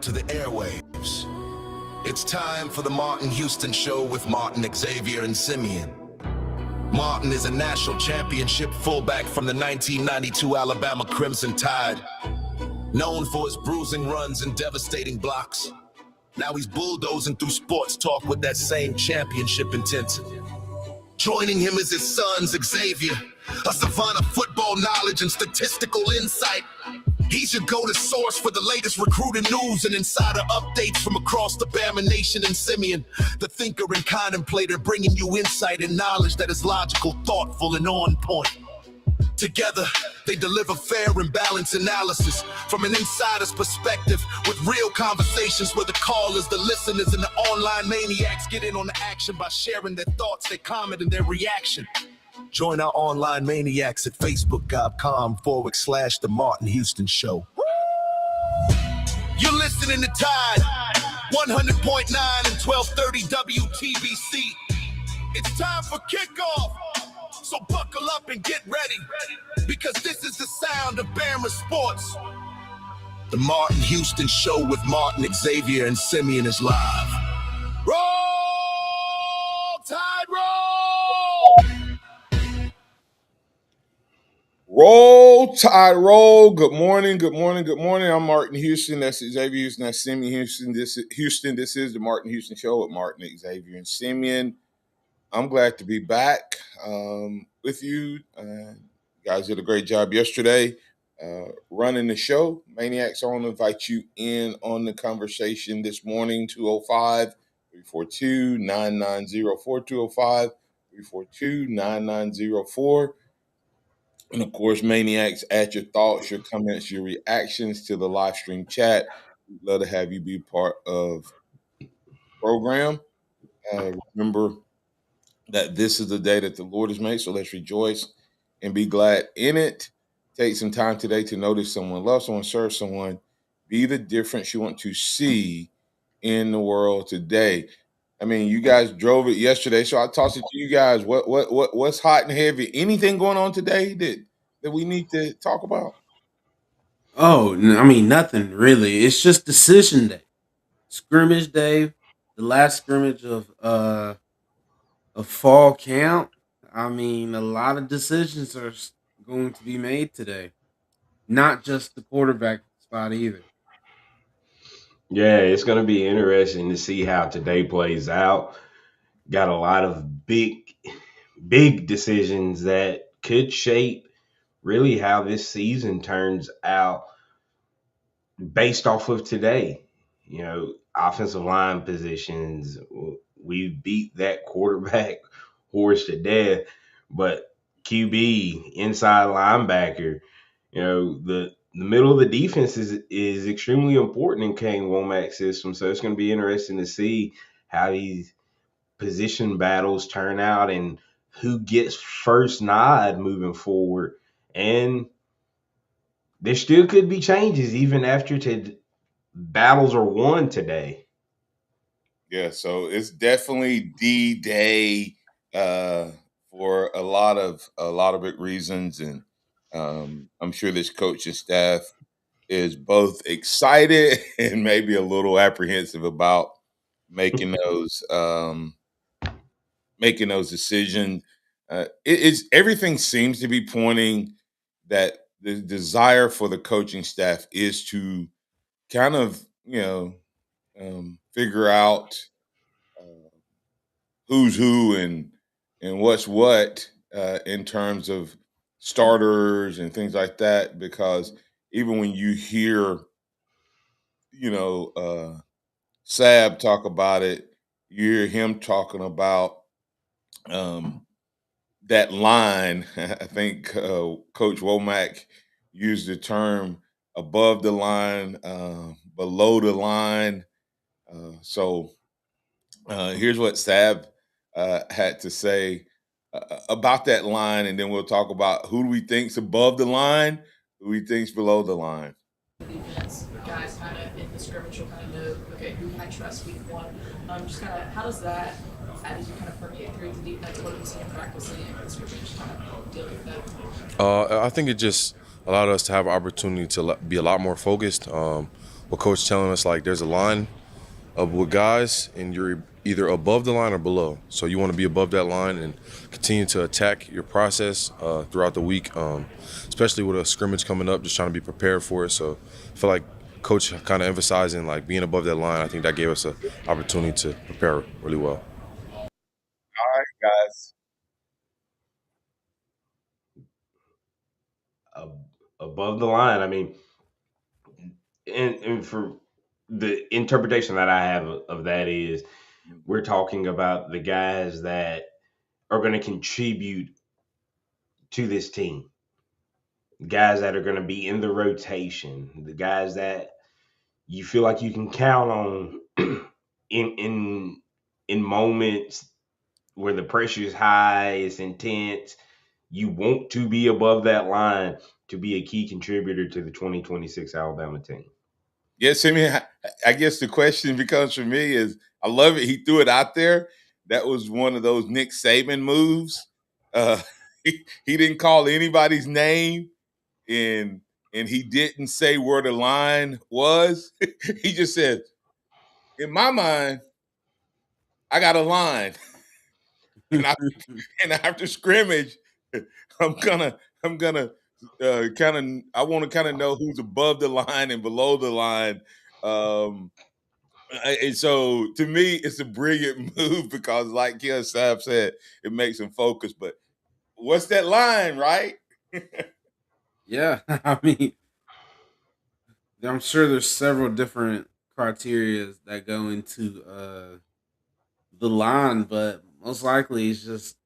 To the airwaves. It's time for the Martin Houston Show with Martin, Xavier, and Simeon. Martin is a national championship fullback from the 1992 Alabama Crimson Tide, known for his bruising runs and devastating blocks. Now he's bulldozing through sports talk with that same championship intensity. Joining him is his son, Xavier, a savant of football knowledge and statistical insight. He's your go-to source for the latest recruiting news and insider updates from across the Bama Nation. And Simeon, the thinker and contemplator, bringing you insight and knowledge that is logical, thoughtful, and on point. Together, they deliver fair and balanced analysis from an insider's perspective with real conversations where the callers, the listeners, and the online maniacs get in on the action by sharing their thoughts, their comment, and their reaction. Join our online maniacs at facebook.com/The Martin Houston Show. You're listening to Tide 100.9 and 1230 WTBC. It's time for kickoff. So buckle up and get ready, because this is the sound of Bama sports. The Martin Houston Show with Martin, Xavier, and Simeon is live. Roll Tide, roll! Roll Tide, roll. Good morning, good morning, good morning. I'm Martin Houston. That's Xavier Houston. That's Simeon Houston. This is the Martin Houston Show with Martin, Xavier, and Simeon. I'm glad to be back with you. You guys did a great job yesterday running the show. Maniacs, I want to invite you in on the conversation this morning, 205-342-9904, 205-342-9904. And, of course, Maniacs, add your thoughts, your comments, your reactions to the live stream chat. We'd love to have you be part of the program. Remember that this is the day that the Lord has made, so let's rejoice and be glad in it. Take some time today to notice someone, love someone, serve someone, be the difference you want to see in the world today. I mean, you guys drove it yesterday, so I tossed it to you guys. What's hot and heavy? Anything going on today that we need to talk about? Oh, I mean, nothing really. It's just decision day, scrimmage day, the last scrimmage of fall camp. I mean, a lot of decisions are going to be made today, not just the quarterback spot either. Yeah, it's going to be interesting to see how today plays out. Got a lot of big decisions that could shape really how this season turns out based off of today. You know, offensive line positions, we beat that quarterback horse to death, but QB, inside linebacker, you know, the middle of the defense is extremely important in Kane Womack's system. So it's going to be interesting to see how these position battles turn out and who gets first nod moving forward. And there still could be changes even after battles are won today. Yeah, so it's definitely D-Day for a lot of big reasons, and I'm sure this coaching staff is both excited and maybe a little apprehensive about making those decisions. It's everything seems to be pointing that the desire for the coaching staff is to kind of figure out who's who and what's what in terms of starters and things like that. Because even when you hear, Sab talk about it, you hear him talking about that line. I think Coach Womack used the term above the line, below the line. So here's what Sab had to say about that line, and then we'll talk about who do we think's above the line, who we think's below the line. Defense guys kind of in the scrimmage will kind of know, okay, who can I trust week one. Just kind of how does that how did you kind of permeate through the defense? What have you seen in practice and in scrimmage kind of deal with that? I think it just allowed us to have an opportunity to be a lot more focused. With coach telling us like there's a line of with guys, and you're either above the line or below. So you want to be above that line and continue to attack your process throughout the week, especially with a scrimmage coming up. Just trying to be prepared for it. So I feel like coach kind of emphasizing like being above that line. I think that gave us an opportunity to prepare really well. Guys, Ab- Above the line. I mean, and for the interpretation that I have of that is we're talking about the guys that are going to contribute to this team, guys that are going to be in the rotation, the guys that you feel like you can count on in in moments where the pressure is high, it's intense. You want to be above that line to be a key contributor to the 2026 Alabama team. yes, I mean, I guess the question becomes for me is I love it. He threw it out there. That was one of those Nick Saban moves. Uh, he didn't call anybody's name, and he didn't say where the line was. He just said, "In my mind, I got a line, and I and after scrimmage, I'm gonna I'm gonna kind of I want to kind of know who's above the line and below the line." Um, and so to me, it's a brilliant move because, like Kill Saab said, it makes him focus. But what's that line, right? Yeah, I mean, I'm sure there's several different criterias that go into the line, but most likely it's just,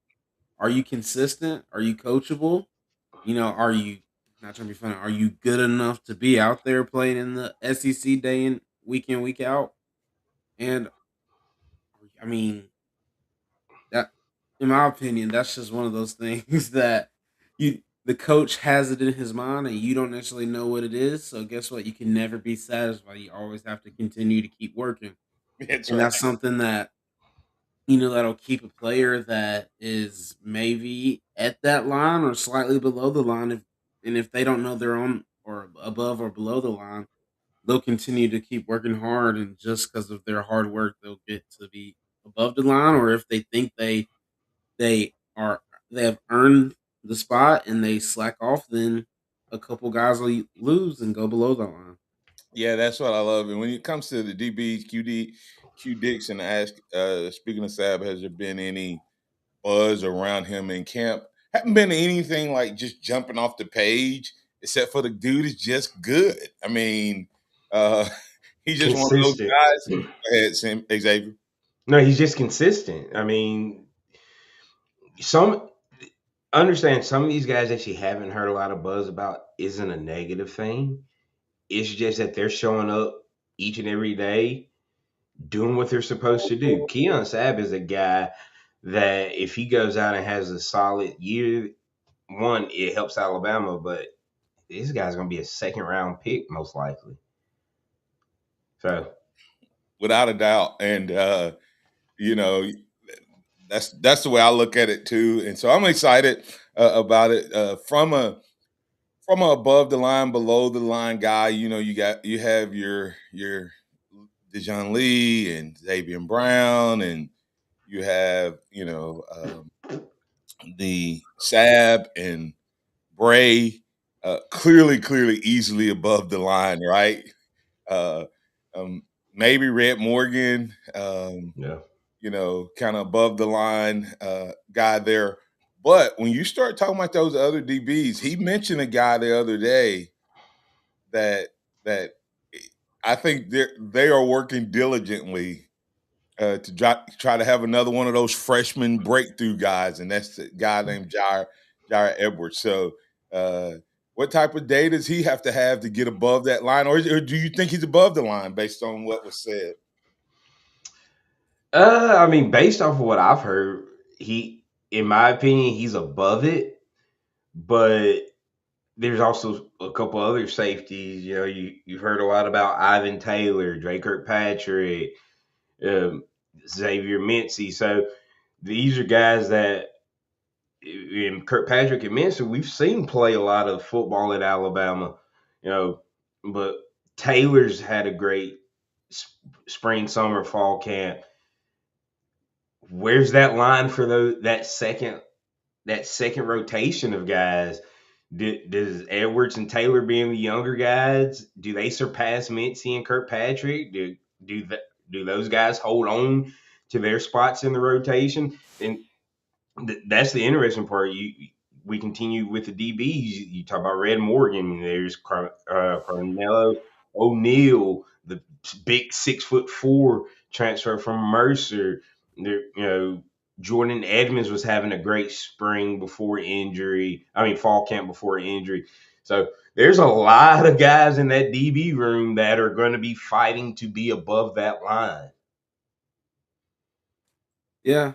are you consistent? Are you coachable? Are you, not trying to be funny, are you good enough to be out there playing in the SEC in, week out? And I mean, that, in my opinion, that's just one of those things that the coach has it in his mind and you don't necessarily know what it is. So guess what? You can never be satisfied. You always have to continue to keep working. That's And right. that's something that that'll keep a player that is maybe at that line or slightly below the line. If they don't know they're on or above or below the line, they'll continue to keep working hard, and just because of their hard work, they'll get to be above the line. Or if they think they are they have earned the spot and they slack off, then a couple guys will lose and go below the line. Yeah, that's what I love. And when it comes to the DBs, Q Dixon asked, speaking of Sab, has there been any buzz around him in camp? Haven't been anything like just jumping off the page, except for the dude is just good. I mean, uh, he's just one of those Consistent. guys. Go ahead, Xavier. No, he's just consistent. I mean, some understand some of these guys that you haven't heard a lot of buzz about isn't a negative thing. It's just that they're showing up each and every day doing what they're supposed to do. Keon Sabb is a guy that if he goes out and has a solid year, one, it helps Alabama, but this guy's going to be a second round pick most likely. So Without a doubt. And you know, that's the way I look at it too. And so I'm excited about it from a above the line, below the line guy. You have your Dejon Lee and Xavier Brown, and you have the Sab and Bray, clearly, easily above the line, right? Uh, Maybe Red Morgan, yeah, kind of above the line guy there. But when you start talking about those other DBs, he mentioned a guy the other day that that I think they are working diligently to try to have another one of those freshman breakthrough guys, and that's the guy named Jair Edwards. So, what type of day does he have to get above that line, or do you think he's above the line based on what was said? I mean, based off of what I've heard, in my opinion, he's above it. But there's also a couple other safeties. You've heard a lot about Ivan Taylor, Dre Kirkpatrick, Xavier Mincy. So these are guys that, in Kirkpatrick and Minster, we've seen play a lot of football at Alabama, but Taylor's had a great spring, summer, fall camp. Where's that line for that second rotation of guys? Does Edwards and Taylor, being the younger guys, do they surpass Mincy and Kirkpatrick? Do those guys hold on to their spots in the rotation? And that's the interesting part. We continue with the DBs. You talk about Red Morgan. There's Carnello O'Neal, the big 6'4" transfer from Mercer. Jordan Edmonds was having a great fall camp before injury. So there's a lot of guys in that DB room that are going to be fighting to be above that line. Yeah,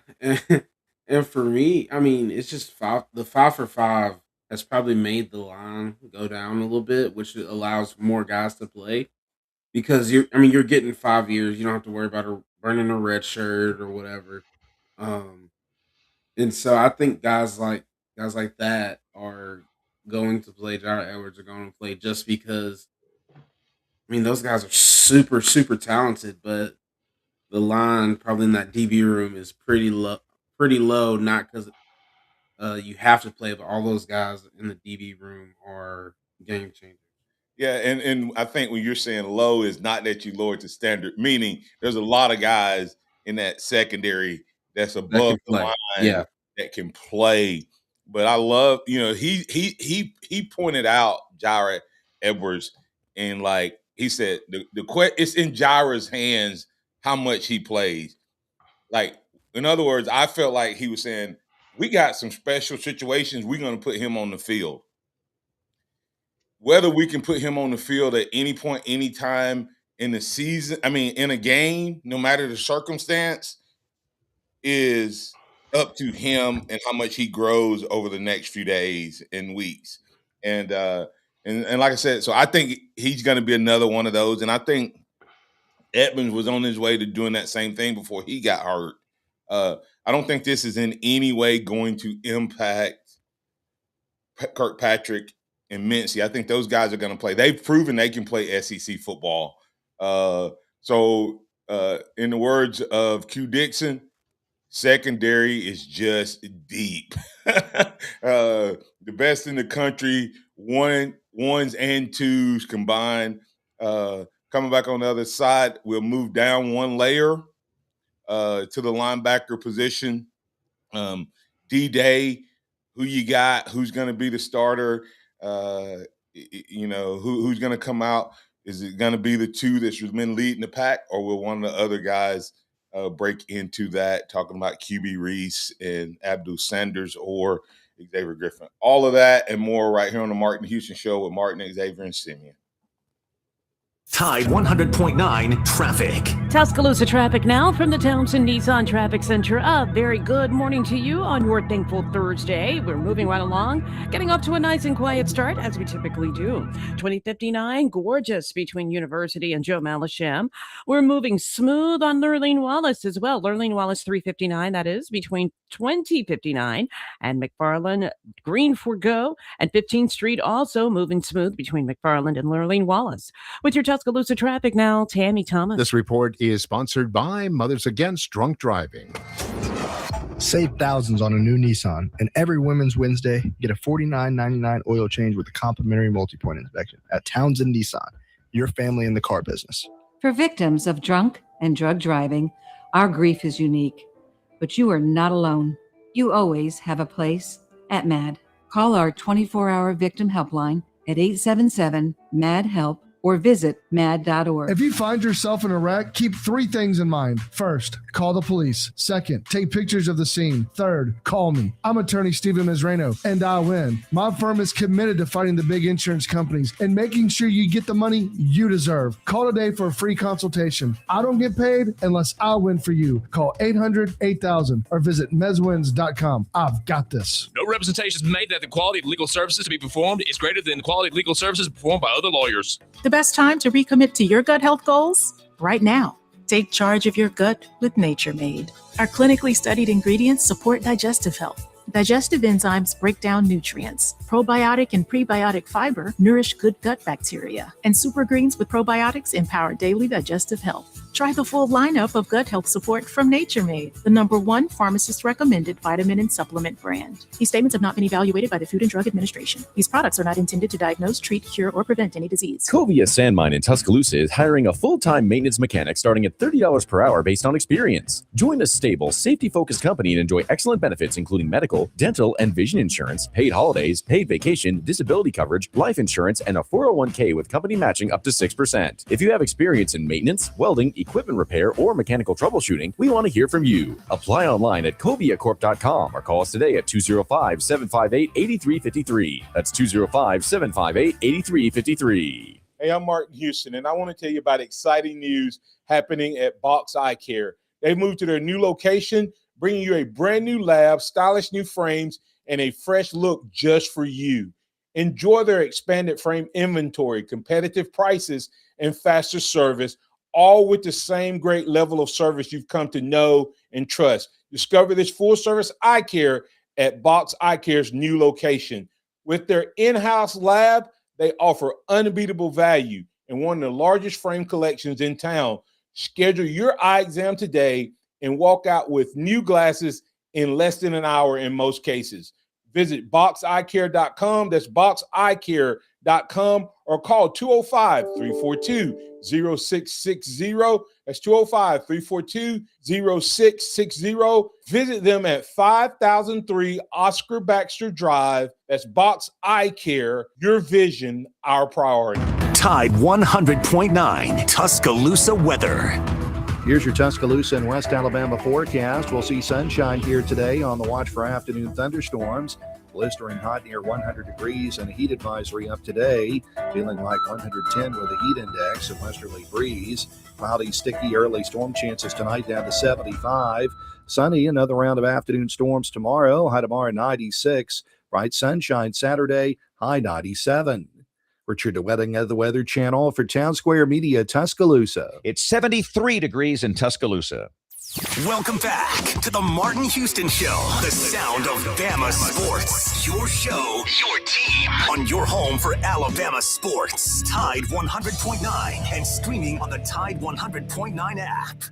and for me, I mean, it's just the 5-for-5 has probably made the line go down a little bit, which allows more guys to play because you're getting 5 years. You don't have to worry about burning a red shirt or whatever. Um, and so I think guys like that are going to play. Jared Edwards are going to play just because. I mean, those guys are super super talented, but the line probably in that DB room is pretty low. Pretty low, not because you have to play, but all those guys in the DB room are game changers. Yeah, and I think when you're saying low is not that you lowered the standard, meaning there's a lot of guys in that secondary that's That above can the play. line Yeah. that can play. But I love, he pointed out Jared Edwards, and like he said, it's in Jared's hands how much he plays. Like, in other words, I felt like he was saying, we got some special situations, we're going to put him on the field. Whether we can put him on the field at any point, any time in the season, in a game, no matter the circumstance, is up to him and how much he grows over the next few days and weeks. And like I said, so I think he's going to be another one of those. And I think Edmonds was on his way to doing that same thing before he got hurt. I don't think this is in any way going to impact Kirkpatrick and Mincy. I think those guys are going to play. They've proven they can play SEC football. So in the words of Q Dixon, secondary is just deep. The best in the country, ones and twos combined. Coming back on the other side, we'll move down one layer to the linebacker position. D-Day, who you got? Who's going to be the starter? Who's going to come out? Is it going to be the two that's been leading the pack, or will one of the other guys break into that? Talking about QB Reese and Abdul Sanders or Xavier Griffin. All of that and more right here on the Martin Houston Show with Martin, Xavier, and Simeon. Tide 100.9 traffic. Tuscaloosa traffic now from the Townsend Nissan Traffic Center. A very good morning to you on your thankful Thursday. We're moving right along, getting off to a nice and quiet start as we typically do. 2059, gorgeous between University and Joe Malisham. We're moving smooth on Lurleen Wallace as well. Lurleen Wallace 359, that is between 2059 and McFarland. Green for go, and 15th Street also moving smooth between McFarland and Lurleen Wallace. With your Tuscaloosa traffic now, Tammy Thomas. This report is sponsored by Mothers Against Drunk Driving. Save thousands on a new Nissan, and every Women's Wednesday, get a $49.99 oil change with a complimentary multi-point inspection at Townsend Nissan, your family in the car business. For victims of drunk and drug driving, our grief is unique, but you are not alone. You always have a place at MAD. Call our 24-hour victim helpline at 877-MAD-HELP or visit mad.org. If you find yourself in a wreck, keep 3 things in mind. First, call the police. Second, take pictures of the scene. Third, call me. I'm attorney Stephen Mizrano, and I win. My firm is committed to fighting the big insurance companies and making sure you get the money you deserve. Call today for a free consultation. I don't get paid unless I win for you. Call 800-8000 or visit mezwins.com. I've got this. No representations made that the quality of legal services to be performed is greater than the quality of legal services performed by other lawyers. The best time to recommit to your gut health goals? Right now. Take charge of your gut with Nature Made. Our clinically studied ingredients support digestive health. Digestive enzymes break down nutrients. Probiotic and prebiotic fiber nourish good gut bacteria. And super greens with probiotics empower daily digestive health. Try the full lineup of gut health support from Nature Made, the #1 pharmacist recommended vitamin and supplement brand. These statements have not been evaluated by the Food and Drug Administration. These products are not intended to diagnose, treat, cure, or prevent any disease. Covia Sand Mine in Tuscaloosa is hiring a full-time maintenance mechanic starting at $30 per hour based on experience. Join a stable, safety-focused company and enjoy excellent benefits including medical, dental, and vision insurance, paid holidays, paid vacation, disability coverage, life insurance, and a 401k with company matching up to 6%. If you have experience in maintenance, welding, equipment repair, or mechanical troubleshooting, we want to hear from you. Apply online at coviacorp.com or call us today at 205-758-8353. That's 205-758-8353. Hey, I'm Martin Houston, and I want to tell you about exciting news happening at Box Eye Care. They've moved to their new location, bringing you a brand new lab, stylish new frames, and a fresh look just for you. Enjoy their expanded frame inventory, competitive prices, and faster service, all with the same great level of service you've come to know and trust. Discover this full-service eye care at Box Eye Care's new location. With their in-house lab, they offer unbeatable value and one of the largest frame collections in town. Schedule your eye exam today and walk out with new glasses in less than an hour in most cases. Visit boxeyecare.com. That's boxeyecare.com or call 205-342-0660. That's 205-342-0660. Visit them at 5003 Oscar Baxter Drive. That's Box Eye Care. Your vision, our priority. Tide 100.9 Tuscaloosa weather. Here's your Tuscaloosa and West Alabama forecast. We'll see sunshine here today, on the watch for afternoon thunderstorms. Blistering hot near 100 degrees and a heat advisory up today. Feeling like 110 with a heat index, a westerly breeze. Cloudy, sticky early storm chances tonight down to 75. Sunny, another round of afternoon storms tomorrow. High tomorrow 96. Bright sunshine Saturday, high 97. Richard DeWetting of the Weather Channel for Town Square Media, Tuscaloosa. It's 73 degrees in Tuscaloosa. Welcome back to the Martin Houston Show, the sound of Bama sports. Your show, your team, on your home for Alabama sports. Tide 100.9 and streaming on the Tide 100.9 app.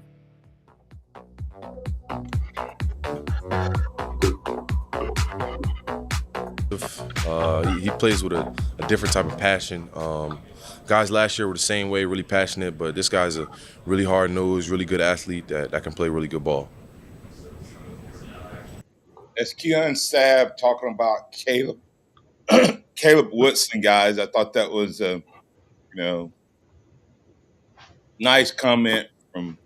He plays with a different type of passion. Guys last year were the same way, really passionate, but this guy's a really hard-nosed, really good athlete that can play really good ball. That's Keon Sabb talking about Caleb Woodson, guys. I thought that was a nice comment from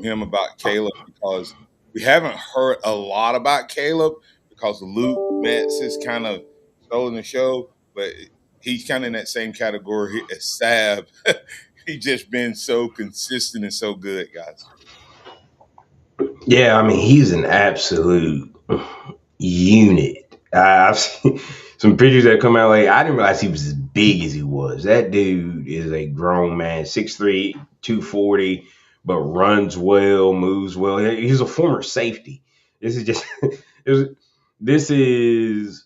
him about Caleb, because we haven't heard a lot about Caleb because Luke Metz is kind of stolen the show, but he's kind of in that same category as Sabb. He's just been so consistent and so good, guys. Yeah, I mean, he's an absolute unit. I've seen some pictures that come out. Like, I didn't realize he was as big as he was. That dude is a grown man, 6'3", 240, but runs well, moves well. He's a former safety. This is just this is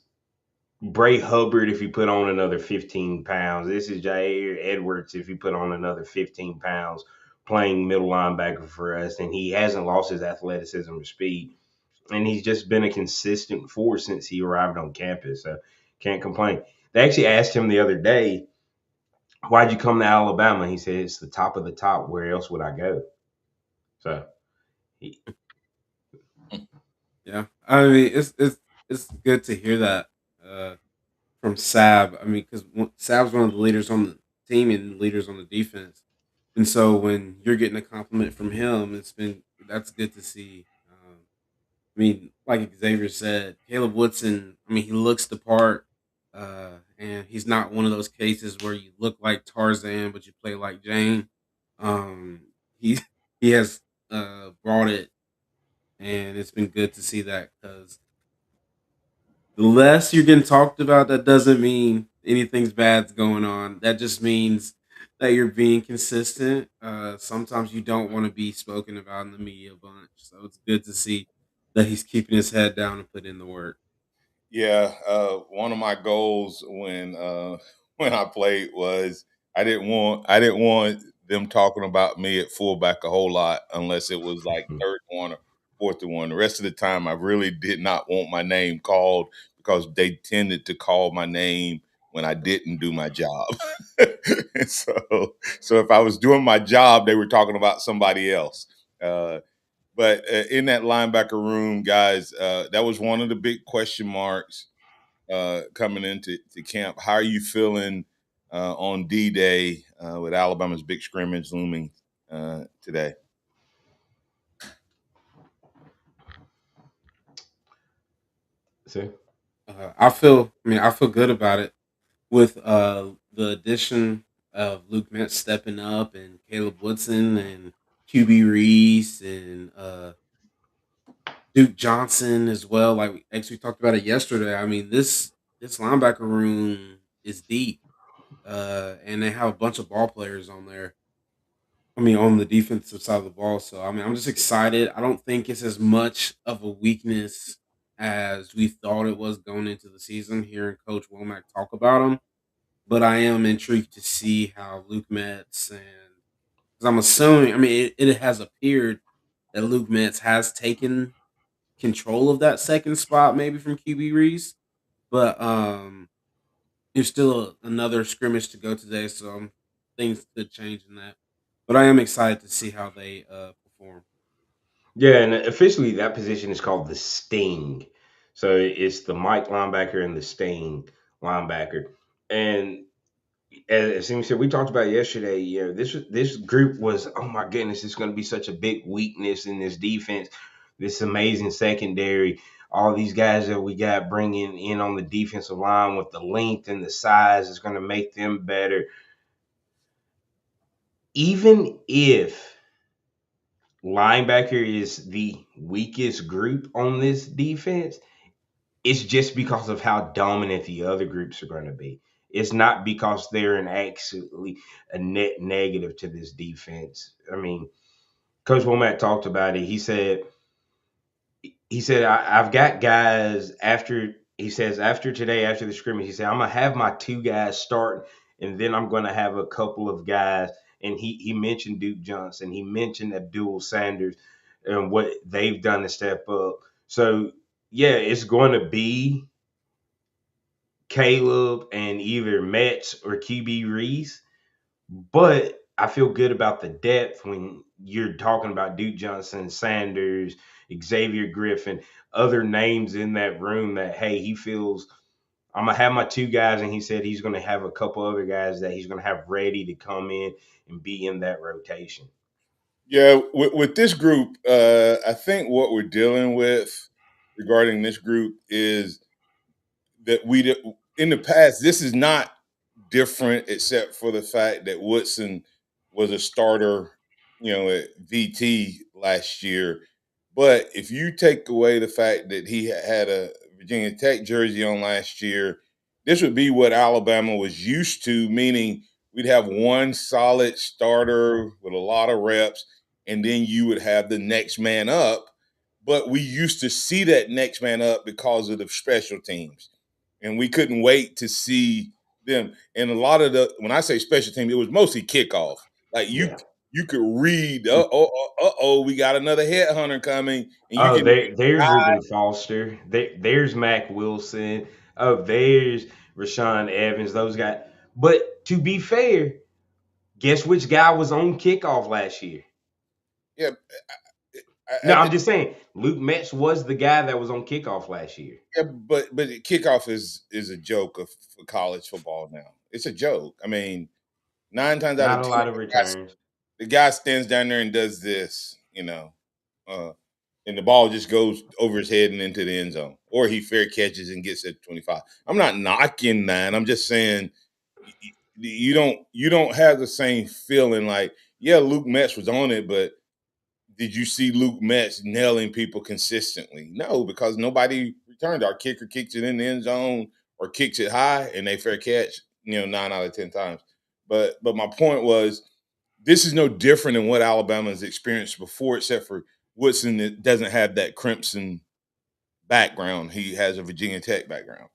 Bray Hubbard if he put on another 15 pounds. This is Jair Edwards if he put on another 15 pounds, playing middle linebacker for us. And he hasn't lost his athleticism or speed. And he's just been a consistent force since he arrived on campus. So can't complain. They actually asked him the other day, why'd you come to Alabama? He said, it's the top of the top. Where else would I go? So yeah, I mean, it's good to hear that from Sabb. I mean, because Sabb's one of the leaders on the team and leaders on the defense, and so when you're getting a compliment from him, that's good to see. I mean, like Xavier said, Caleb Woodson. I mean, he looks the part, and he's not one of those cases where you look like Tarzan but you play like Jane. He has brought it. And it's been good to see that, because the less you're getting talked about, that doesn't mean anything's bad's going on. That just means that you're being consistent. Sometimes you don't want to be spoken about in the media a bunch, so it's good to see that he's keeping his head down and put in the work. Yeah, one of my goals when when I played was I didn't want them talking about me at fullback a whole lot unless it was like third one or fourth one. The rest of the time, I really did not want my name called because they tended to call my name when I didn't do my job. And so if I was doing my job, they were talking about somebody else. But in that linebacker room, guys, that was one of the big question marks coming into camp. How are you feeling on D-Day with Alabama's big scrimmage looming today? See? I feel good about it with the addition of Luke Metz stepping up and Caleb Woodson and QB Reese and Duke Johnson as well. Like we actually talked about it yesterday. I mean, this linebacker room is deep, and they have a bunch of ball players on there. I mean, on the defensive side of the ball. So I mean, I'm just excited. I don't think it's as much of a weakness as we thought it was going into the season. Hearing Coach Womack talk about them, but I am intrigued to see how Luke Metz and because I'm assuming. I mean, it has appeared that Luke Metz has taken control of that second spot, maybe from QB Reese. But there's still another scrimmage to go today, so things could change in that. But I am excited to see how they perform. Yeah, and officially that position is called the Sting. So it's the Mike linebacker and the Sting linebacker. And as Simeon said, we talked about yesterday. This group was, oh my goodness, it's going to be such a big weakness in this defense. This amazing secondary, all these guys that we got bringing in on the defensive line with the length and the size is going to make them better. Even if linebacker is the weakest group on this defense, it's just because of how dominant the other groups are going to be. It's not because they're actually a net negative to this defense. I mean, Coach Womack talked about it. He said I've got guys after. He says after today, after the scrimmage, he said I'm gonna have my two guys start, and then I'm gonna have a couple of guys. And he mentioned Duke Johnson. He mentioned Abdul Sanders and what they've done to step up. So yeah, it's going to be Caleb and either Metz or QB Reese. But I feel good about the depth when you're talking about Duke Johnson, Sanders, Xavier Griffin, other names in that room that, hey, he feels I'm going to have my two guys, and he said he's going to have a couple other guys that he's going to have ready to come in and be in that rotation. Yeah, with this group, I think what we're dealing with regarding this group is that in the past, this is not different except for the fact that Woodson was a starter, at VT last year. But if you take away the fact that he had a Virginia Tech jersey on last year, this would be what Alabama was used to, meaning we'd have one solid starter with a lot of reps, and then you would have the next man up. But we used to see that next man up because of the special teams, and we couldn't wait to see them. And a lot of when I say special team, it was mostly kickoff. Like Yeah. you could read, we got another headhunter coming, and you Oh, can there's Reuben Foster. There's Mac Wilson. Oh, there's Rashawn Evans. Those guys. But to be fair, guess which guy was on kickoff last year? yeah. No, I'm just saying Luke Metz was the guy that was on kickoff last year. Yeah, but kickoff is a joke for college football now. It's a joke. I mean, 9 times out of Not a 10, lot of returns. the guy stands down there and does this, and the ball just goes over his head and into the end zone, or he fair catches and gets it 25. I'm not knocking that. I'm just saying you don't have the same feeling. Like, yeah, Luke Metz was on it, but did you see Luke Metz nailing people consistently? No, because nobody returned. Our kicker kicks it in the end zone or kicks it high, and they fair catch, 9 out of 10 times. But my point was, this is no different than what Alabama has experienced before, except for Woodson that doesn't have that Crimson background. He has a Virginia Tech background.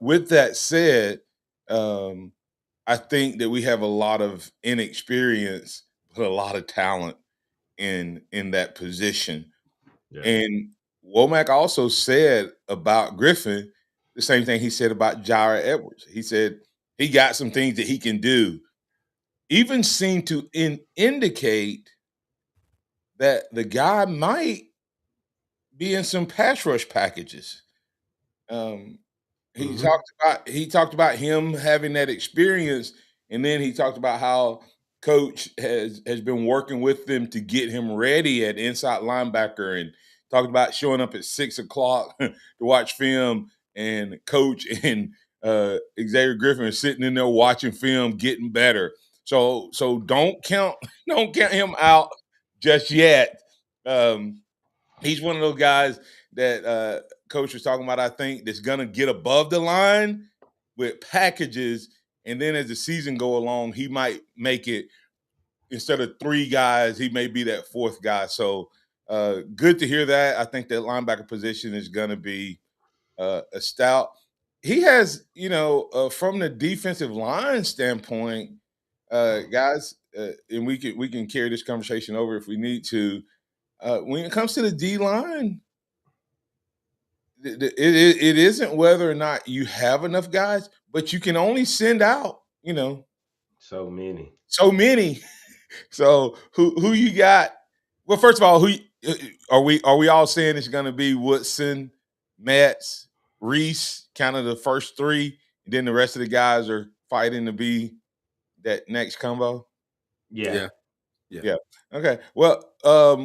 With that said, I think that we have a lot of inexperience, but a lot of talent in that position. Yeah. And Womack also said about Griffin the same thing he said about Jair Edwards. He said he got some things that he can do. Even seemed to indicate that the guy might be in some pass rush packages. He talked about him having that experience, and then he talked about how coach has been working with them to get him ready at inside linebacker, and talked about showing up at 6:00 to watch film, and coach and Xavier Griffin are sitting in there watching film, getting better. So don't count him out just yet. He's one of those guys that coach was talking about, I think, that's going to get above the line with packages. And then as the season go along, he might make it, instead of 3 guys, he may be that 4th guy. So good to hear that. I think that linebacker position is going to be a stout. He has, from the defensive line standpoint, guys, and we can carry this conversation over if we need to. When it comes to the D line, it isn't whether or not you have enough guys, but you can only send out, so many. So who you got? Well, first of all, who are we all saying it's going to be? Woodson, Metz, Reese, kind of the first 3, and then the rest of the guys are fighting to be that next combo. Yeah. Okay. Well,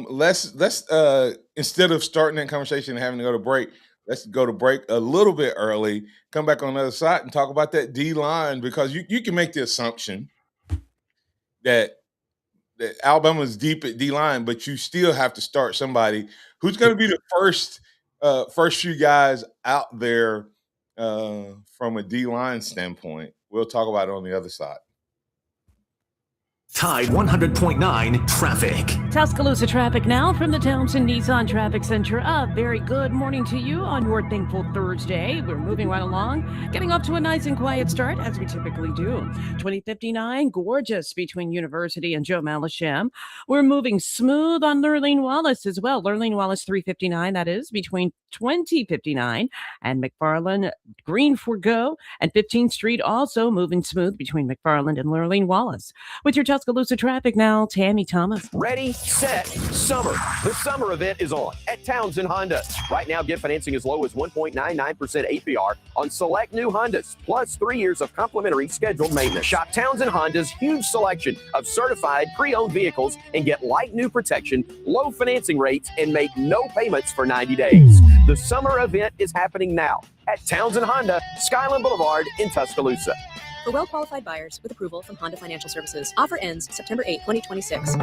let's instead of starting that conversation and having to go to break, let's go to break a little bit early, come back on the other side and talk about that D line, because you can make the assumption that Alabama's deep at D line, but you still have to start somebody who's going to be the first few guys out there from a D line standpoint. We'll talk about it on the other side. Tide 100.9 traffic. Tuscaloosa traffic now from the Townsend Nissan Traffic Center. A very good morning to you on your thankful Thursday. We're moving right along, getting up to a nice and quiet start as we typically do. 2059, gorgeous between University and Joe Malisham. We're moving smooth on Lurleen Wallace as well. Lurleen Wallace 359, that is between 2059 and McFarland. Green for go, and 15th Street also moving smooth between McFarland and Lurleen Wallace. With your Tuscaloosa traffic now, Tammy Thomas. Ready, set, summer. The summer event is on at Townsend Honda. Right now, get financing as low as 1.99% APR on select new Hondas, plus 3 years of complimentary scheduled maintenance. Shop Townsend Honda's huge selection of certified pre-owned vehicles and get light new protection, low financing rates, and make no payments for 90 days. The summer event is happening now at Townsend Honda, Skyland Boulevard in Tuscaloosa. For well-qualified buyers with approval from Honda Financial Services. Offer ends September 8, 2026.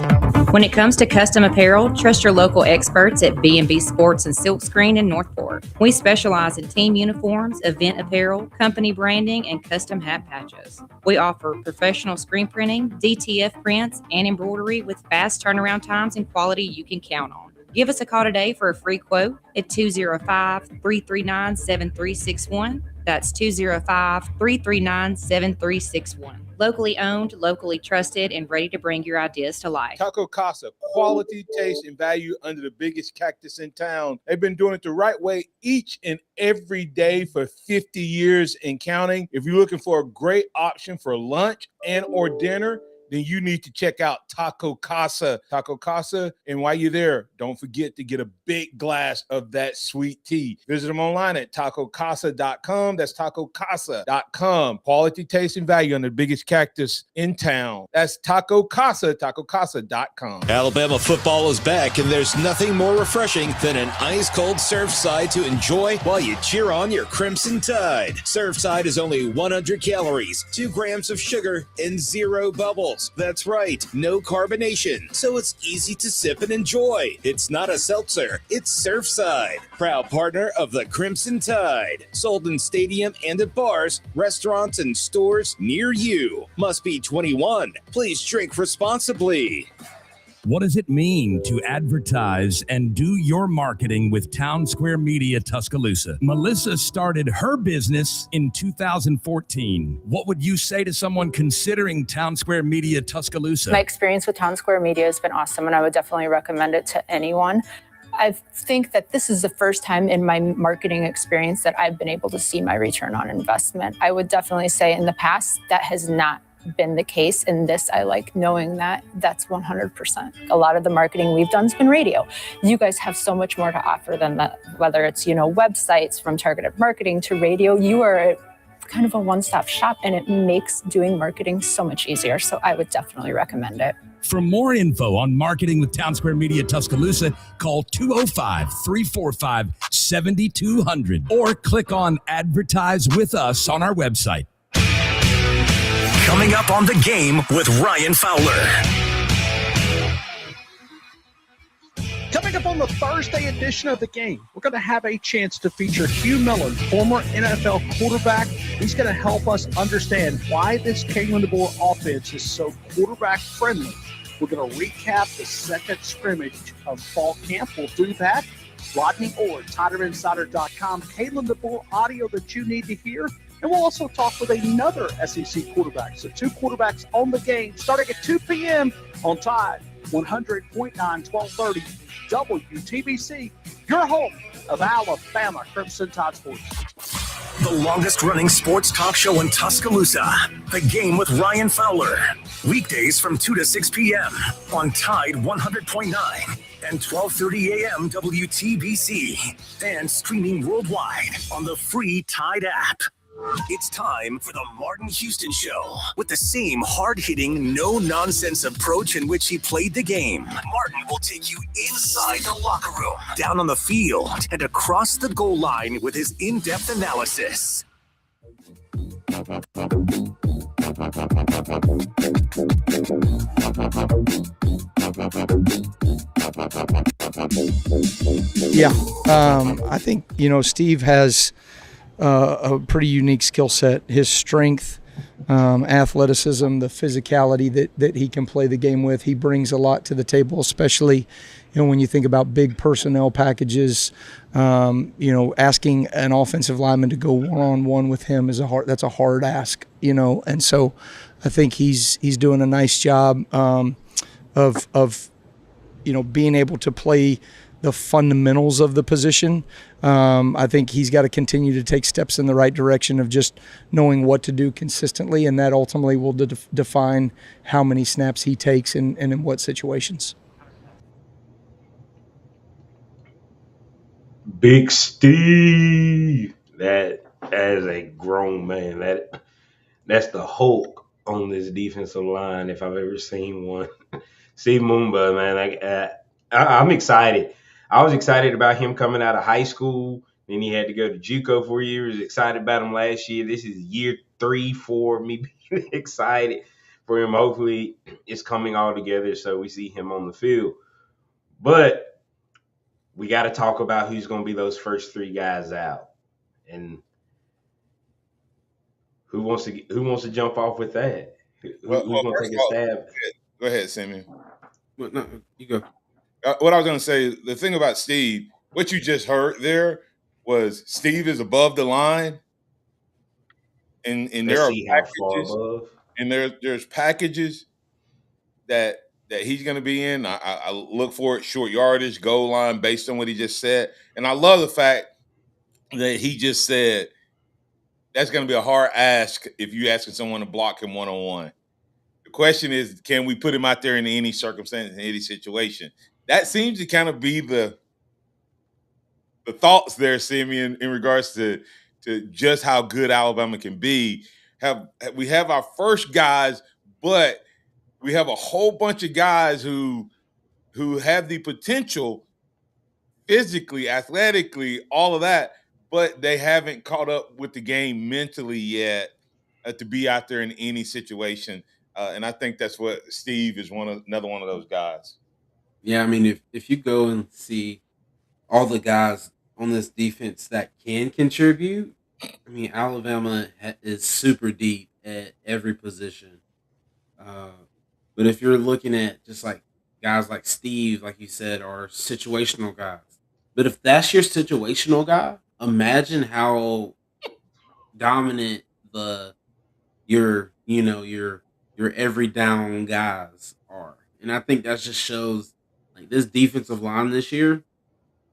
When it comes to custom apparel, trust your local experts at B&B Sports and Silkscreen in Northport. We specialize in team uniforms, event apparel, company branding, and custom hat patches. We offer professional screen printing, DTF prints, and embroidery with fast turnaround times and quality you can count on. Give us a call today for a free quote at 205-339-7361. That's 205-339-7361. Locally owned, locally trusted, and ready to bring your ideas to life. Taco Casa, quality, taste, and value under the biggest cactus in town. They've been doing it the right way each and every day for 50 years and counting. If you're looking for a great option for lunch and or dinner, then you need to check out Taco Casa. Taco Casa, and while you're there, don't forget to get a big glass of that sweet tea. Visit them online at tacocasa.com. That's tacocasa.com. Quality, taste, and value on the biggest cactus in town. That's Taco Casa, tacocasa.com. Alabama football is back, and there's nothing more refreshing than an ice-cold Surfside to enjoy while you cheer on your Crimson Tide. Surfside is only 100 calories, 2 grams of sugar, and 0 bubbles. bottles. That's right, no carbonation, so it's easy to sip and enjoy. It's not a seltzer, it's Surfside, proud partner of the Crimson Tide. Sold in stadium and at bars, restaurants, and stores near you. Must be 21. Please drink responsibly. What does it mean to advertise and do your marketing with Town Square Media Tuscaloosa? Melissa started her business in 2014. What would you say to someone considering Town Square Media Tuscaloosa? My experience with Town Square Media has been awesome, and I would definitely recommend it to anyone. I think that this is the first time in my marketing experience that I've been able to see my return on investment. I would definitely say in the past that has not been the case. In this, I like knowing that that's 100%. A lot of the marketing we've done has been radio. You guys have so much more to offer than that, whether it's, websites, from targeted marketing to radio. You are kind of a one-stop shop, and it makes doing marketing so much easier. So I would definitely recommend it. For more info on marketing with Town Square Media Tuscaloosa, call 205-345-7200 or click on Advertise with Us on our website. Coming up on The Game with Ryan Fowler. Coming up on the Thursday edition of The Game, we're going to have a chance to feature Hugh Millen, former NFL quarterback. He's going to help us understand why this Kalen DeBoer offense is so quarterback-friendly. We're going to recap the second scrimmage of fall camp. We'll do that. Rodney Orr, TiderInsider.com, Kalen DeBoer audio that you need to hear. And we'll also talk with another SEC quarterback. So 2 quarterbacks on The Game starting at 2 p.m. on Tide 100.9, 1230 WTBC, your home of Alabama Crimson Tide Sports. The longest-running sports talk show in Tuscaloosa. The Game with Ryan Fowler. Weekdays from 2 to 6 p.m. on Tide 100.9 and 12:30 a.m. WTBC. And streaming worldwide on the free Tide app. It's time for the Martin Houston Show. With the same hard-hitting, no-nonsense approach in which he played the game, Martin will take you inside the locker room, down on the field, and across the goal line with his in-depth analysis. Yeah, I think, Steve has a pretty unique skill set. His strength, athleticism, the physicality that he can play the game with. He brings a lot to the table, especially when you think about big personnel packages. Asking an offensive lineman to go one-on-one with him that's a hard ask. And so I think he's doing a nice job of being able to play the fundamentals of the position. I think he's got to continue to take steps in the right direction of just knowing what to do consistently, and that ultimately will define how many snaps he takes and in what situations. Big Steve, that as a grown man, that's the Hulk on this defensive line if I've ever seen one. Steve Mumba, man, I'm excited. I was excited about him coming out of high school. Then he had to go to JUCO for years. Excited about him last year. This is year 3 for me. Excited for him. Hopefully it's coming all together so we see him on the field. But we got to talk about who's going to be those first 3 guys out. And who wants to jump off with that? Who's going to take a stab? Go ahead, Simeon. No, you go. What I was going to say, the thing about Steve, what you just heard there was Steve is above the line, and there are packages, and there's packages that he's going to be in. I look for it, short yardage, goal line, based on what he just said, and I love the fact that he just said that's going to be a hard ask if you asking someone to block him one-on-one. The question is, can we put him out there in any circumstance, in any situation? That seems to kind of be the thoughts there, Simeon, in regards to just how good Alabama can be. We have our first guys, but we have a whole bunch of guys who have the potential physically, athletically, all of that, but they haven't caught up with the game mentally yet to be out there in any situation. And I think that's what Steve is another one of those guys. Yeah, I mean, if you go and see all the guys on this defense that can contribute, I mean, Alabama is super deep at every position. Uh, but if you're looking at just like guys like Steve, like you said, are situational guys. But if that's your situational guy, imagine how dominant the your every down guys are. And I think that just shows like this defensive line this year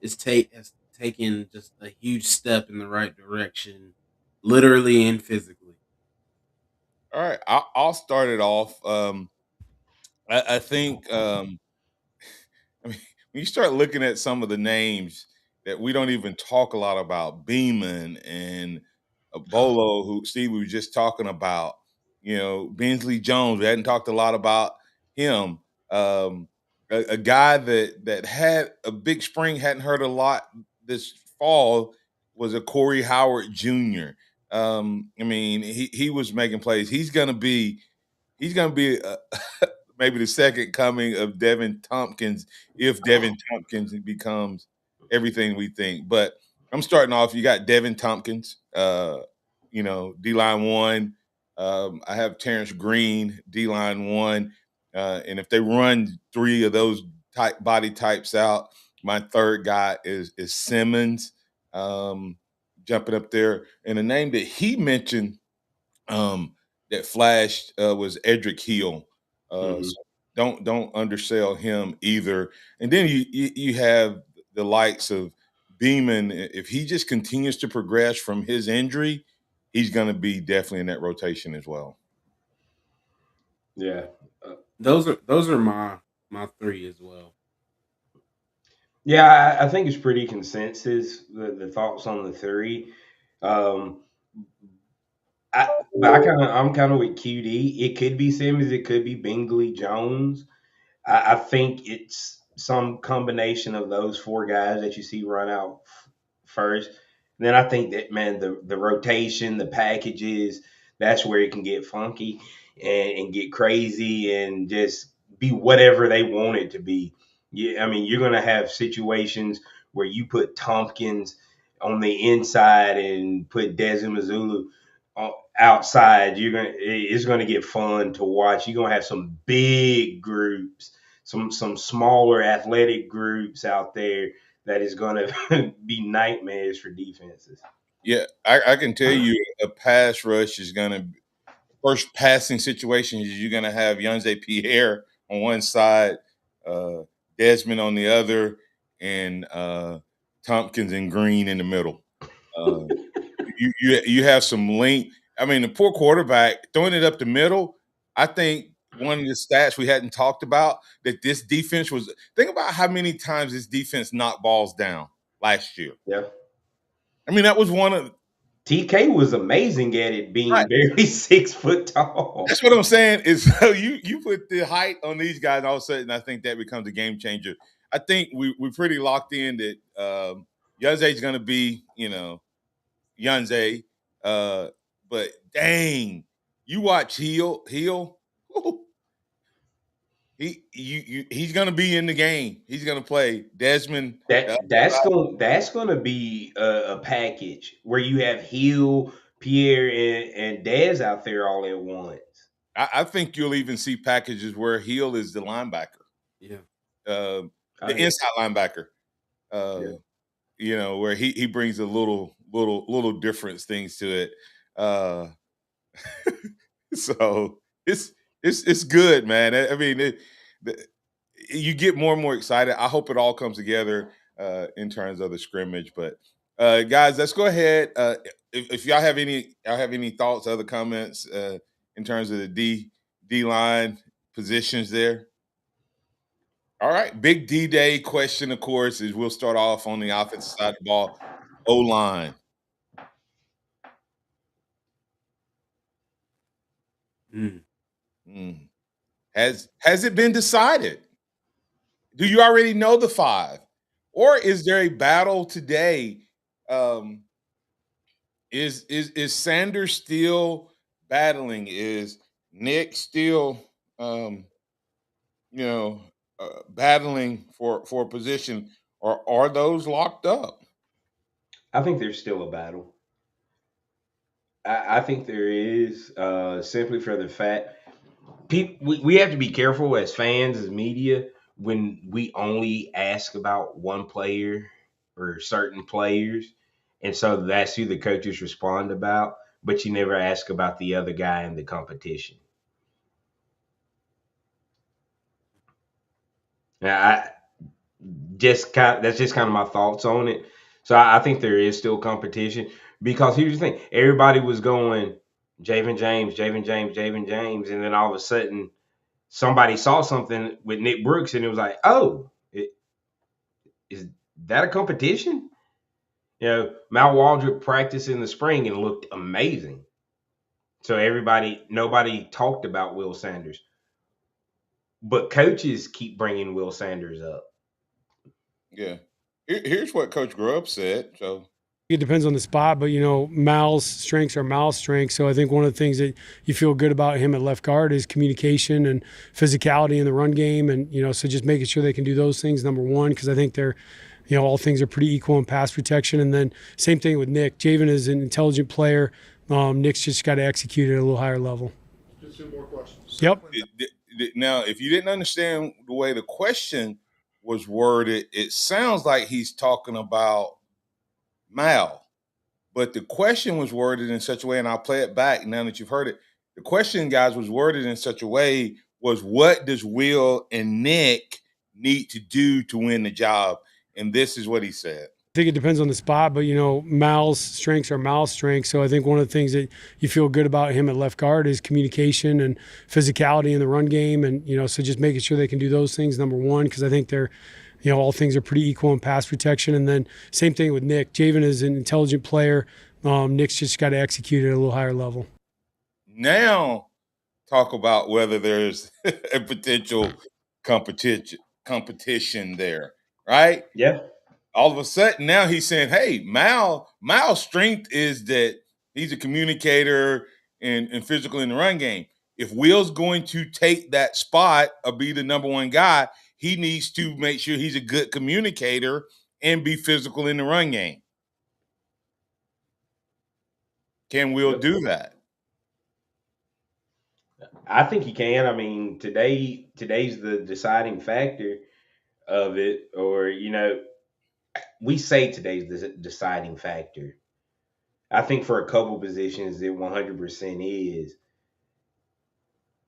has taken just a huge step in the right direction, literally and physically. All right, I'll start it off. I think I mean, when you start looking at some of the names that we don't even talk a lot about, Beeman and Bolo, who Steve we were just talking about, Bensley Jones. We hadn't talked a lot about him. A guy that had a big spring, hadn't heard a lot this fall was a Corey Howard Jr. I mean, he was making plays. He's gonna be maybe the second coming of Devin Tompkins if Devin Tompkins becomes everything we think. But I'm starting off. You got Devin Tompkins, D line one. I have Terrence Green, D line one. And if they run three of those body types out, my third guy is Simmons, jumping up there. And the name that he mentioned that flashed was Edric Hill. Mhm. So don't undersell him either. And then you have the likes of Beeman. If he just continues to progress from his injury, he's going to be definitely in that rotation as well. Yeah. Those are my three as well. Yeah, I think it's pretty consensus, the thoughts on the three. Um, I'm kind of with QD. It could be Simmons, it could be Bingley Jones. I think it's some combination of those four guys that you see run out first. Then I think that, man, the rotation, the packages, that's where it can get funky and get crazy and just be whatever they want it to be. Yeah, I mean, you're gonna have situations where you put Tompkins on the inside and put Desi Mazzulu outside. It's gonna get fun to watch. You're gonna have some big groups, some smaller athletic groups out there that is going to be nightmares for defenses. Yeah, I can tell you a pass rush is going to first passing situation is you're going to have Yonze Pierre on one side, uh, Desmond on the other, and Tompkins and Green in the middle. Uh, you have some length. I mean, the poor quarterback throwing it up the middle. I think one of the stats we hadn't talked about that this defense was. Think about how many times this defense knocked balls down last year. Yeah. I mean, that was one of TK was amazing at it, being right. barely 6 foot tall. That's what I'm saying. Is so you put the height on these guys, and all of a sudden, I think that becomes a game changer. I think we're pretty locked in that Yunze is going to be, Yunze. But dang, you watch Heel. He's going to be in the game. He's going to play Desmond. That's going to be a package where you have Hill, Pierre, and Dez out there all at once. I think you'll even see packages where Heel is the linebacker. Yeah. The inside linebacker. Where he brings a little different things to it. So it's good, man. I mean, you get more and more excited. I hope it all comes together in terms of the scrimmage. But guys, let's go ahead. If y'all have any thoughts, other comments in terms of the D line positions there. All right, big D Day question, of course, is we'll start off on the offensive side of the ball. O line. Has it been decided? Do you already know the five, or is there a battle today? Is Sanders still battling? Is Nick still, you know, battling for a position, or are those locked up? I think there's still a battle. I think there is, simply for the fact we have to be careful as fans, as media, when we only ask about one player or certain players, and so that's who the coaches respond about. But you never ask about the other guy in the competition. Now, that's just kind of my thoughts on it. So I think there is still competition because here's the thing: everybody was going Javen James, Javen James, Javen James, and then all of a sudden somebody saw something with Nick Brooks, and it was like, oh, is that a competition? Mal Waldrop practiced in the spring and looked amazing. So nobody talked about Will Sanders, but coaches keep bringing Will Sanders up. Yeah. Here's what Coach Grubb said. So It depends on the spot, but Mal's strengths are Mal's strengths. So I think one of the things that you feel good about him at left guard is communication and physicality in the run game, and so just making sure they can do those things. Number one, because I think they're, all things are pretty equal in pass protection. And then same thing with Nick. Javen is an intelligent player. Nick's just got to execute at a little higher level. Just 2 more questions. Yep. Now, if you didn't understand the way the question was worded, it sounds like he's talking about Mal. But the question was worded in such a way, and I'll play it back now that you've heard it. The question, guys, was worded in such a way was, what does Will and Nick need to do to win the job? And this is what he said. I think it depends on the spot, but Mal's strengths are Mal's strengths. So I think one of the things that you feel good about him at left guard is communication and physicality in the run game, and so just making sure they can do those things. Number one, because I think they're, all things are pretty equal in pass protection. And then same thing with Nick. Javen is an intelligent player. Nick's just got to execute at a little higher level. Now, talk about whether there's a potential competition there, right? Yeah. All of a sudden, now he's saying, "Hey, Mal's strength is that he's a communicator and physical in the run game. If Will's going to take that spot or be the number one guy, he needs to make sure he's a good communicator and be physical in the run game." Can Will do that? I think he can. I mean, today's the deciding factor of it, or we say today's the deciding factor. I think for a couple positions, it 100% is.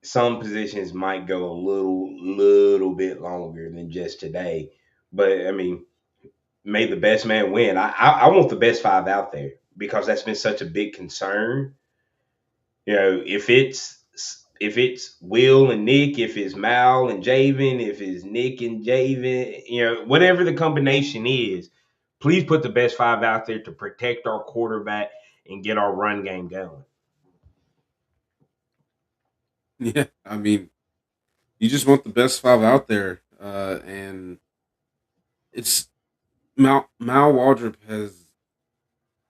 Some positions might go a little bit longer than just today, but I mean, may the best man win. I want the best 5 out there because that's been such a big concern. If it's Will and Nick, if it's Mal and Javen, if it's Nick and Javen, whatever the combination is, please put the best 5 out there to protect our quarterback and get our run game going. Yeah, I mean, you just want the best 5 out there, and it's Mal Waldrop has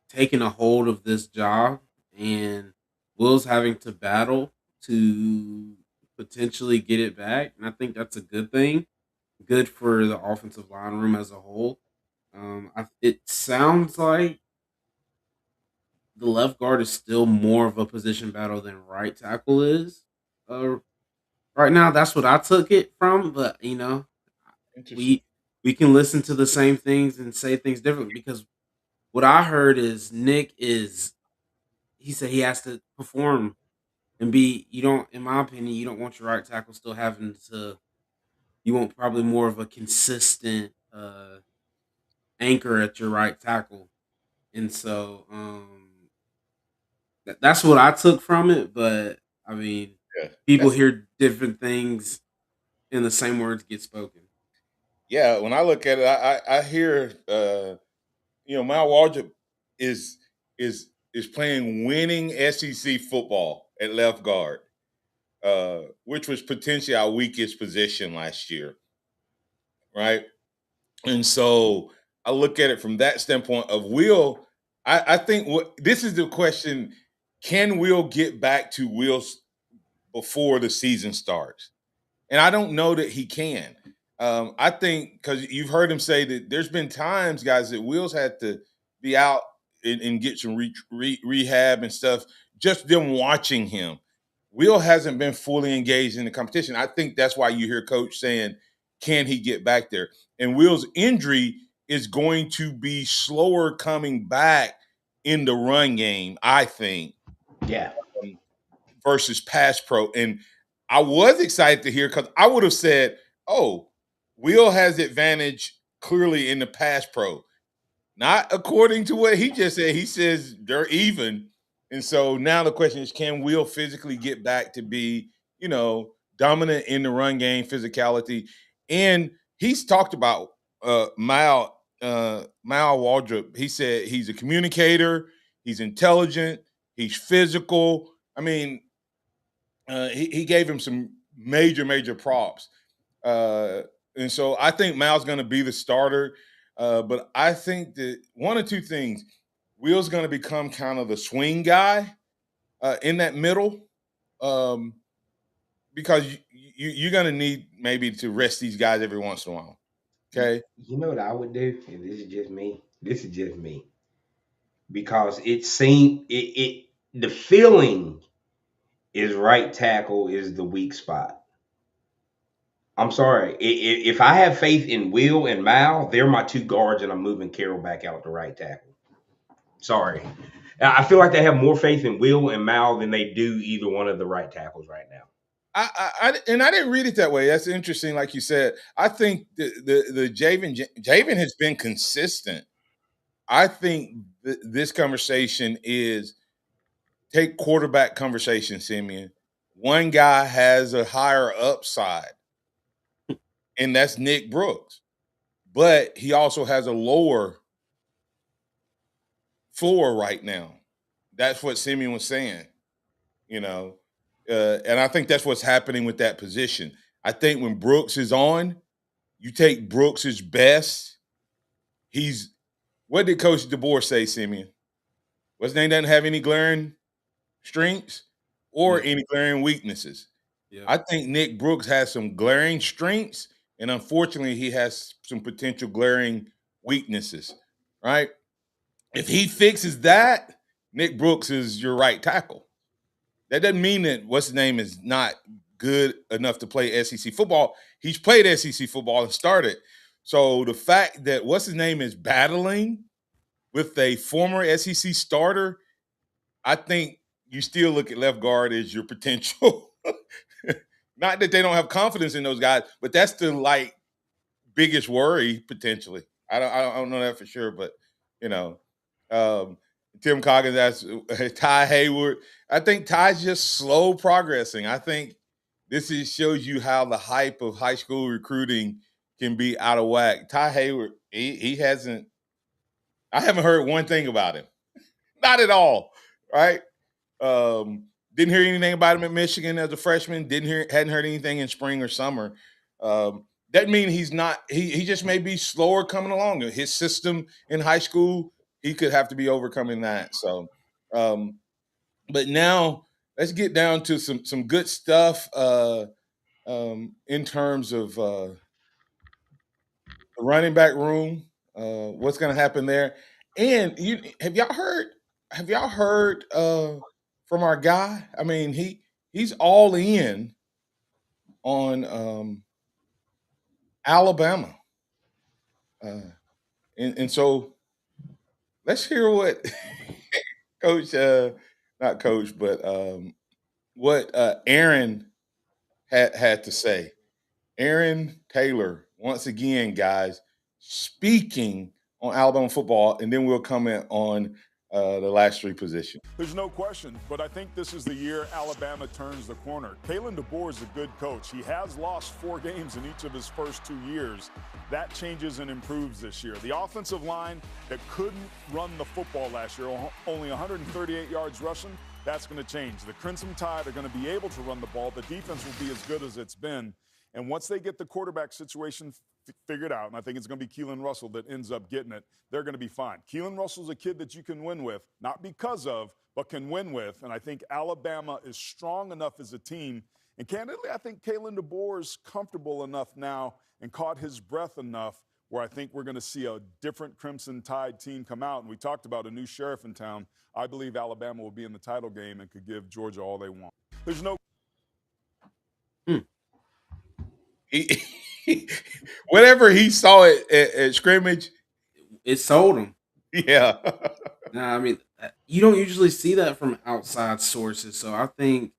taken a hold of this job, and Will's having to battle to potentially get it back, and I think that's a good thing. Good for the offensive line room as a whole. It sounds like the left guard is still more of a position battle than right tackle is. Right now, that's what I took it from, but we can listen to the same things and say things differently, because what I heard is Nick he said he has to perform and be, in my opinion, you don't want your right tackle still having to, you want probably more of a consistent anchor at your right tackle. And so that's what I took from it. But I mean, people hear different things and the same words get spoken. Yeah, when I look at it, I hear Mal Waldrop is playing winning SEC football at left guard, which was potentially our weakest position last year, right? And so I look at it from that standpoint of Will. I think this is the question: can Will get back to Will's before the season starts. And I don't know that he can. I think because you've heard him say that there's been times, guys, that Will's had to be out and get some rehab and stuff, just them watching him. Will hasn't been fully engaged in the competition. I think that's why you hear Coach saying, can he get back there? And Will's injury is going to be slower coming back in the run game, I think. Yeah. Versus pass pro. And I was excited to hear because I would have said, oh, Will has advantage clearly in the pass pro. Not according to what he just said. He says they're even. And so now the question is, can Will physically get back to be, dominant in the run game, physicality? And he's talked about Mal Waldrop. He said he's a communicator, he's intelligent, he's physical. I mean, he gave him some major props. And so I think Mal's going to be the starter. But I think that one or two things, Will's going to become kind of the swing guy in that middle because you're going to need maybe to rest these guys every once in a while. Okay? You know what I would do? And this is just me. Because it seemed the feeling is right tackle is the weak spot. I'm sorry. If I have faith in Will and Mal, they're my two guards, and I'm moving Carroll back out to right tackle. Sorry. I feel like they have more faith in Will and Mal than they do either one of the right tackles right now. I didn't read it that way. That's interesting, like you said. I think the Javen has been consistent. I think this conversation is take quarterback conversation, Simeon. One guy has a higher upside, and that's Nick Brooks. But he also has a lower floor right now. That's what Simeon was saying, and I think that's what's happening with that position. I think when Brooks is on, you take Brooks's best. What did Coach DeBoer say, Simeon? What's his name doesn't have any glaring strengths or any glaring weaknesses. Yeah. I think Nick Brooks has some glaring strengths, and unfortunately, he has some potential glaring weaknesses, right? If he fixes that, Nick Brooks is your right tackle. That doesn't mean that what's his name is not good enough to play SEC football. He's played SEC football and started. So the fact that what's his name is battling with a former SEC starter, I think you still look at left guard as your potential. Not that they don't have confidence in those guys, but that's the biggest worry potentially. I don't know that for sure, but Tim Coggins asked Ty Hayward. I think Ty's just slow progressing. I think this shows you how the hype of high school recruiting can be out of whack. Ty Hayward, he hasn't. I haven't heard one thing about him. Not at all, right? Didn't hear anything about him at Michigan as a freshman. Hadn't heard anything in spring or summer. That means he's not. He just may be slower coming along. His system in high school, he could have to be overcoming that. So, but now let's get down to some good stuff in terms of the running back room. What's going to happen there? And have y'all heard from our guy? I mean, he's all in on Alabama, and so let's hear what Coach, not Coach, but what Aaron had to say. Aaron Taylor, once again, guys, speaking on Alabama football, and then we'll comment on the last three positions. There's no question, but I think this is the year Alabama turns the corner. Kalen DeBoer is a good coach. He has lost 4 games in each of his first 2 years. That changes and improves this year. The offensive line that couldn't run the football last year, only 138 yards rushing, that's going to change. The Crimson Tide are going to be able to run the ball. The defense will be as good as it's been. And once they get the quarterback situation figured out, and I think it's going to be Keelan Russell that ends up getting it, they're going to be fine. Keelan Russell's a kid that you can win with, not because of, but can win with. And I think Alabama is strong enough as a team. And candidly, I think Kalen DeBoer is comfortable enough now and caught his breath enough where I think we're going to see a different Crimson Tide team come out. And we talked about a new sheriff in town. I believe Alabama will be in the title game and could give Georgia all they want. There's no. Whatever he saw at scrimmage, it sold him. Yeah. Nah, I mean, you don't usually see that from outside sources. So I think,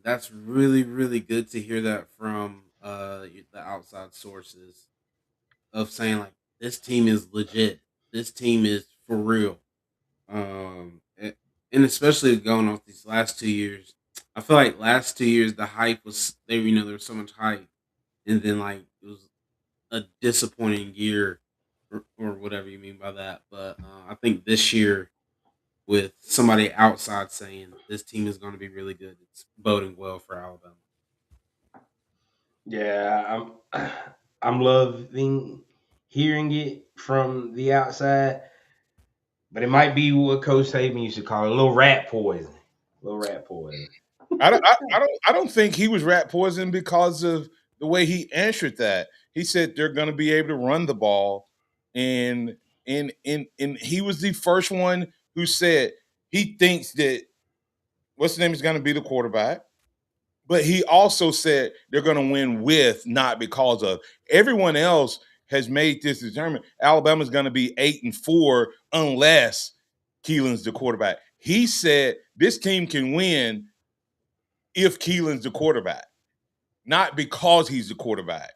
that's really, really good to hear that from the outside sources of saying, like, this team is legit. This team is for real. And especially going off these last 2 years, I feel like last 2 years the hype was there. There was so much hype, and then like it was a disappointing year, or whatever you mean by that. But I think this year, with somebody outside saying this team is going to be really good, it's boding well for Alabama. Yeah, I'm loving hearing it from the outside, but it might be what Coach Saban used to call it, a little rat poison. I don't think he was rat poison because of the way he answered that. He said they're going to be able to run the ball, and he was the first one who said he thinks that what's his name is going to be the quarterback. But he also said they're going to win with, not because of. Everyone else has made this determined. Alabama's going to be 8-4 unless Keelan's the quarterback. He said this team can win if Keelan's the quarterback, not because he's the quarterback.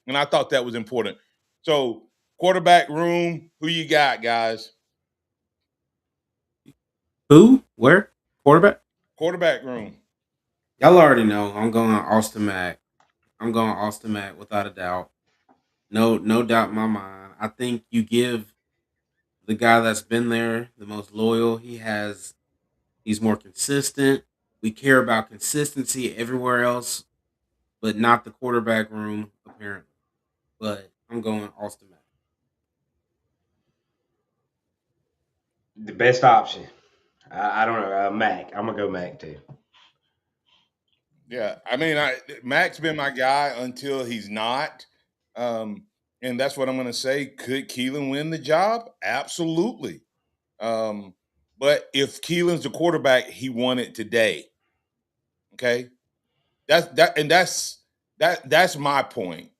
And I thought that was important. So, quarterback room, who you got, guys? Who? Where? Quarterback? Quarterback room. Y'all already know I'm going Austin Mack. I'm going Austin Mack without a doubt. No doubt in my mind. I think you give the guy that's been there the most loyal. He's more consistent. We care about consistency everywhere else, but not the quarterback room, apparently. But I'm going Austin Mack. The best option. I don't know. Mac. I'm going to go Mac too. Yeah, Mac's been my guy until he's not. And that's what I'm going to say. Could Keelan win the job? Absolutely. But if Keelan's the quarterback, he won it today. Okay? That's my point.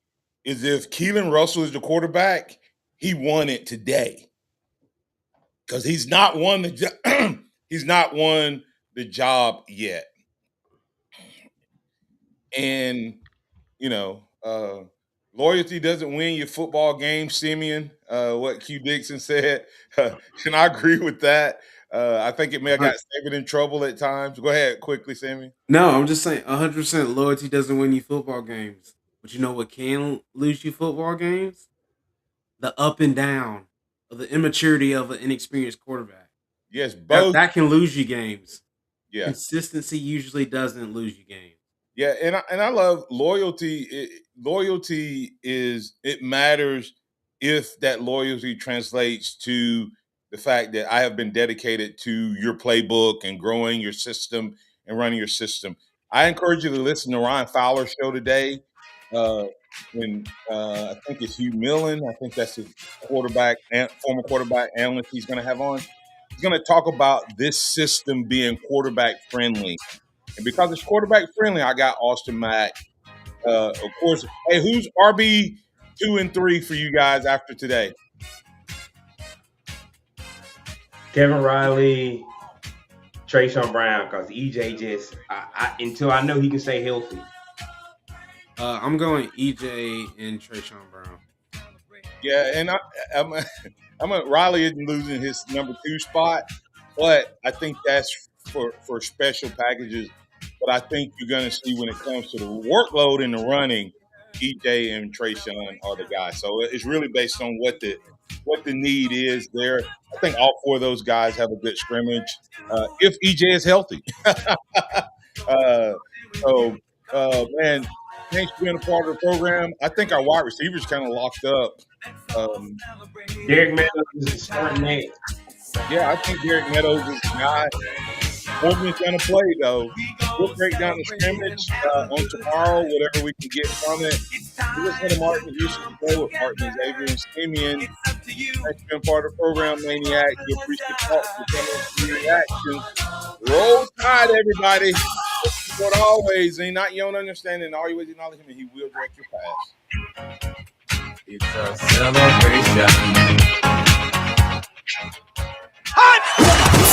Is if Keelan Russell is the quarterback, he won it today. Because he's not won the job yet. And loyalty doesn't win your football game, Simeon. What Q Dixon said, and I agree with that. I think it may have got Saban in trouble at times. Go ahead, quickly, Simeon. No, I'm just saying 100% loyalty doesn't win you football games. But you know what can lose you football games? The up and down of the immaturity of an inexperienced quarterback. Yes, both. That can lose you games. Yeah. Consistency usually doesn't lose you games. Yeah, and I love loyalty. Loyalty it matters if that loyalty translates to the fact that I have been dedicated to your playbook and growing your system and running your system. I encourage you to listen to Ryan Fowler's show today. When I think it's Hugh Millen, I think that's the former quarterback analyst he's going to have on. He's going to talk about this system being quarterback friendly. And because it's quarterback friendly, I got Austin Mack. Of course, hey, who's RB 2 and 3 for you guys after today? Kevin Riley, Trayshawn Brown, because EJ just until I know he can stay healthy. I'm going EJ and Trayshawn Brown. Yeah, and Riley isn't losing his number 2 spot, but I think that's for special packages. But I think you're going to see when it comes to the workload in the running, EJ and Trayshawn are the guys. So it's really based on what the need is there. I think all 4 of those guys have a good scrimmage if EJ is healthy. Man, Thanks for being a part of the program. I think our wide receivers kind of locked up. Derek Meadows is the starting next. Yeah, I think Derek Meadows is the guy. Boardman's going to play, though. We'll break down the scrimmage on tomorrow, whatever we can get from it. We're listening to Martin Houston Show with Martin, Xavier, and Simeon. Thanks for being part of the program, Maniac. You appreciate the talk, the reactions. Roll Tide, everybody. But always, and not you don't understand, and always acknowledge him, and he will direct your pass. It's a celebration.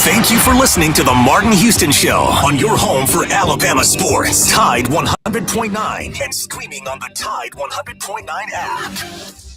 Thank you for listening to the Martin Houston Show on your home for Alabama sports. Tide 100.9 and streaming on the Tide 100.9 app.